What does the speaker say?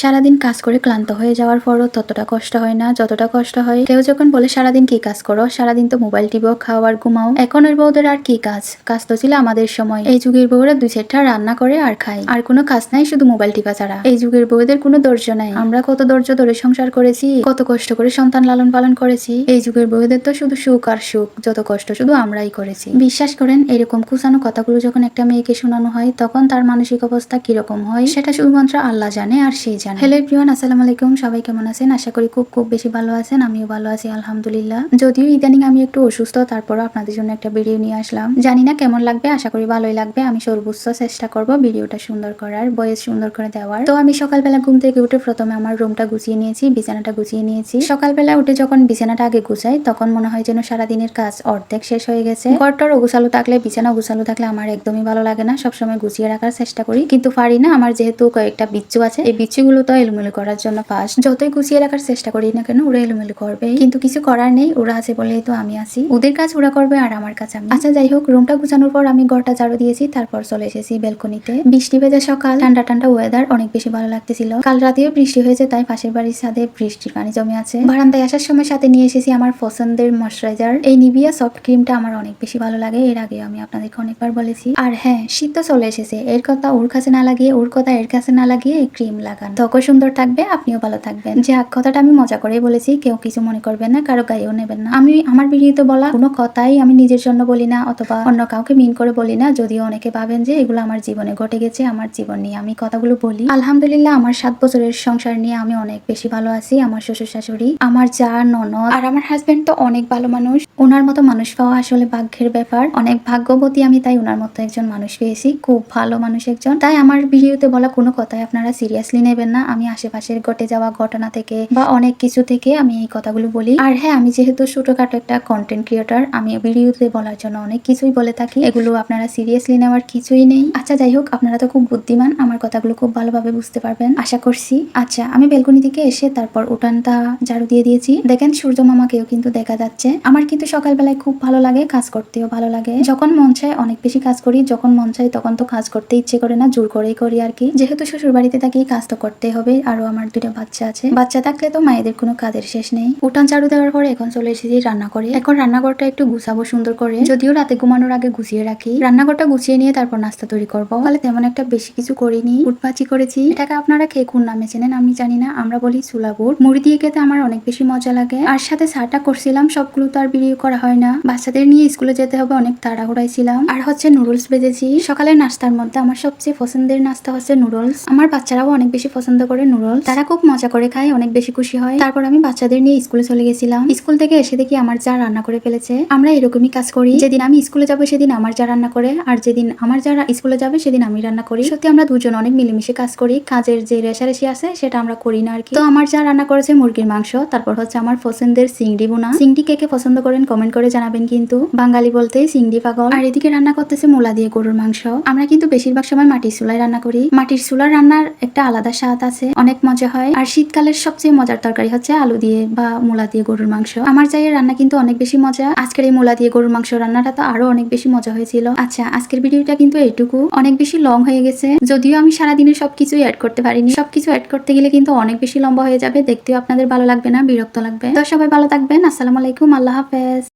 সারাদিন কাজ করে ক্লান্ত হয়ে যাওয়ার পরও ততটা কষ্ট হয় না যতটা কষ্ট হয় কেউ যখন বলে সারাদিন কি কাজ করো, সারাদিন তো মোবাইল টিপো, খাও আর ঘুমাও। এখনের বউদের আর কি কাজ? কাজ তো ছিল আমাদের সময়। এই যুগের বউরা দুই চারটা রান্না করে আর খায়, আর কোনো কাজ নাই, শুধু মোবাইল টিপা ছাড়া। এই যুগের বউদের কোনো ধৈর্য নাই। আমরা কত ধৈর্য ধরে সংসার করেছি, কত কষ্ট করে সন্তান লালন পালন করেছি। এই যুগের বউদের তো শুধু সুখ আর সুখ, যত কষ্ট শুধু আমরাই করেছি। বিশ্বাস করেন, এরকম কুচানো কথাগুলো যখন একটা মেয়েকে শোনানো হয় তখন তার মানসিক অবস্থা কিরকম হয় সেটা শুধুমাত্র আল্লাহ জানে আর সেই জানে। হ্যালো এভরিওয়ান, আসসালামু আলাইকুম। সবাই কেমন আছেন? আশা করি খুব খুব বেশি ভালো আছেন। আমিও ভালো আছি আলহামদুলিল্লাহ। যদিও ইদানিং আমি একটু অসুস্থ, তারপরও আপনাদের জন্য একটা ভিডিও নিয়ে আসলাম। জানি না কেমন লাগবে, আশা করি ভালোই লাগবে। আমি সর্বোচ্চ চেষ্টা করব ভিডিওটা সুন্দর করার, ভয়েস সুন্দর করে দেওয়ার। তো আমি সকালবেলা ঘুম থেকে উঠে প্রথমে আমার রুমটা গুছিয়ে নিয়েছি, বিছানাটা গুছিয়ে নিয়েছি। সকালবেলা উঠে যখন বিছানাটা আগে গুছাই তখন মনে হয় যেন সারাদিনের কাজ অর্ধেক শেষ হয়ে গেছে। ঘরটার গোছালো থাকলে, বিছানা গোছালো থাকলে আমার একদমই ভালো লাগে না। সবসময় গুছিয়ে রাখার চেষ্টা করি, কিন্তু পারি না। আমার যেহেতু কয়েকটা বিচ্ছু আছে, এই বিচ্ছুগুলো তো এলোমেলো করার জন্য ফার্স্ট যতই গুছিয়ে রাখার চেষ্টা করি না কেন ওরা এলোমেলো করবে, কিন্তু কিছু করার নেই। ওরা আছে বলেই তো আমি আছি। ওদের কাজ ওরা করবে আর আমার কাজ আমি। আচ্ছা যাই হোক, রুমটা গুছানোর পর আমি ঘরটা ঝাড়ু দিয়েছি, তারপর চলে এসেছি ব্যালকনিতে। বৃষ্টি ভেজা সকাল, ঠান্ডা ঠান্ডা ওয়েদার, অনেক বেশি ভালো লাগতেছিল। কাল রাতেও বৃষ্টি হয়েছে, তাই পাশের বাড়ির ছাদে বৃষ্টির পানি জমে আছে। বারান্দায় আসার সময় সাথে নিয়ে এসেছি আমার পছন্দের ময়শ্চারাইজার। এই নিভিয়া সফট ক্রিমটা আমার অনেক বেশি ভালো লাগে, এর আগে আমি আপনাদেরকে অনেকবার বলেছি। আর হ্যাঁ, শীত তো চলে এসেছে, এর কথা ওর কাছে না লাগিয়ে, ওর কথা এর কাছে না লাগিয়ে এই ক্রিম লাগান, ত্বকও সুন্দর থাকবে, আপনিও ভালো থাকবেন। যে কথাটা আমি মজা করেই বলেছি, কেউ কিছু মনে করবেন না, কারো গায়েও নেবেন না। আমি আমার ভিডিওতে বলা কোনো কথাই আমি নিজের জন্য বলি না, অথবা অন্য কাউকে মিন করে বলি না। যদিও অনেকে ভাবেন যে এগুলো আমার জীবনে ঘটে গেছে, আমার জীবন নিয়ে আমি কথাগুলো বলি। আলহামদুলিল্লাহ, আমার 7 বছরের সংসার নিয়ে আমি অনেক বেশি ভালো আছি। আমার শ্বশুর শাশুড়ি, আমার যা, ননদ আর আমার হাজবেন্ড তো অনেক ভালো মানুষ। ওনার মতো মানুষ পাওয়া আসলে ভাগ্যের ব্যাপার। অনেক ভাগ্যবতী আমি, তাই ওনার মতো একজন মানুষ পেয়েছি, খুব ভালো মানুষ একজন। তাই আমার ভিডিওতে বলা কোনো কথাই আপনারা সিরিয়াসলি নেবেন না। আমি আশেপাশের ঘটে যাওয়া ঘটনা থেকে বা অনেক কিছু থেকে আমি এই কথাগুলো বলি। আর হ্যাঁ, আমি যেহেতু ছোটখাটো একটা কন্টেন্ট ক্রিয়েটর, আমি ভিডিওতে বলার জন্য অনেক কিছুই বলে থাকি, এগুলো আপনারা সিরিয়াসলি নেওয়ার কিছুই নেই। আচ্ছা যাই হোক, আপনারা তো খুব বুদ্ধিমান, আমার কথাগুলো খুব ভালোভাবে বুঝতে পারবেন আশা করছি। আচ্ছা, আমি বেলকনি থেকে এসে তারপর উঠানটা ঝাড়ু দিয়ে দিয়েছি। দেখেন সূর্য মামাকেও কিন্তু দেখা যাচ্ছে। আমার কিন্তু সকালবেলায় খুব ভালো লাগে, কাজ করতেও ভালো লাগে। যখন মন চায় অনেক বেশি কাজ করি, যখন মন চায় তখন তো কাজ করতে ইচ্ছে করে না, জোর করেই করি আর কি। যেহেতু শ্বশুর বাড়িতে থাকি, কাজ তো করতে হবে। আরো আমার 2টা বাচ্চা আছে, বাচ্চা থাকলে তো মায়েদের কোনো কাজের শেষ নেই। উঠান ঝাড়ু দেওয়ার পরে এখন চলে এসেছি রান্না করে। এখন রান্নাঘরটা একটু গুছাবো সুন্দর করে, যদিও রাতে ঘুমানোর আগে গুছিয়ে রাখি। রান্নাঘরটা গুছিয়ে নিয়ে তারপর নাস্তা তৈরি করবো। তাহলে তেমন একটা বেশি কিছু করিনি, উটভাজি করেছি। এটাকে আপনারা কে কোন নামে চেনেন আমি জানি না, আমরা বলি চুলা বুট। মুড়ি দিয়ে খেতে আমার অনেক বেশি মজা লাগে। আর সাথে চাটা করছিলাম, সবগুলো তো আর ভিডিও করা হয় না, বাচ্চাদের নিয়ে স্কুলে যেতে হবে, অনেক তাড়াহুড়াই ছিলাম। আর হচ্ছে নুডলস ভেজেছি। সকালের নাস্তার মধ্যে আমার সবচেয়ে পছন্দের নাস্তা হচ্ছে নুডলস। আমার বাচ্চারাও অনেক বেশি পছন্দ করে নুডলস, তারা খুব মজা করে খায়, অনেক বেশি খুশি হয়। তারপর আমি বাচ্চাদের নিয়ে স্কুলে চলে গেছিলাম। স্কুল থেকে এসে দেখি আমার যা রান্না করে ফেলেছে। আমরা এরকমই কাজ করি, যেদিন আমি স্কুলে যাবো সেদিন আমার যা রান্না করে, আর যেদিন আমার যারা স্কুলে যাবে সেদিন আমি রান্না করি। সত্যি আমরা দুজন অনেক মিলেমিশে কাজ করি, কাজের যে রেশারেশি আছে সেটা আমরা করি না আর কি। তো আমার যা রান্না করেছে মুরগির মাংস, তারপর হচ্ছে আমার পছন্দের চিংড়ি বোনা। চিংড়ি কে কে পছন্দ করেন কমেন্ট করে জানাবেন, কিন্তু বাঙালি বলতেই চিংড়ি পাগল। আর এদিকে রান্না করতেছে মূলা দিয়ে গরুর মাংস। আমরা কিন্তু বেশিরভাগ সময় মাটির চুলায় রান্না করি। মাটির চুলার রান্নার একটা আলাদা স্বাদ আছে, অনেক মজা হয়। আর শীতকালের সবচেয়ে মজার তরকারি হচ্ছে আলু দিয়ে বা মূলা দিয়ে গরুর মাংস। আমার জায়ের রান্না কিন্তু অনেক বেশি মজা। আজকের এই মূলা দিয়ে গরুর মাংস রান্নাটা তো আরো অনেক বেশি মজা হয়েছিল। আচ্ছা, আজকের ভিডিওটা কিন্তু এইটুকু, অনেক বেশি লং হয়ে গেছে। যদিও আমি সারাদিনে সবকিছুই অ্যাড করতে পারিনি, সবকিছু অ্যাড করতে গেলে কিন্তু অনেক বেশি লম্বা হয়ে যাবে, দেখতেও আপনাদের ভালো লাগবে না, বিরক্ত লাগবে। তো সবাই ভালো থাকবেন, আসসালামু আলাইকুম, আল্লাহ হাফেজ।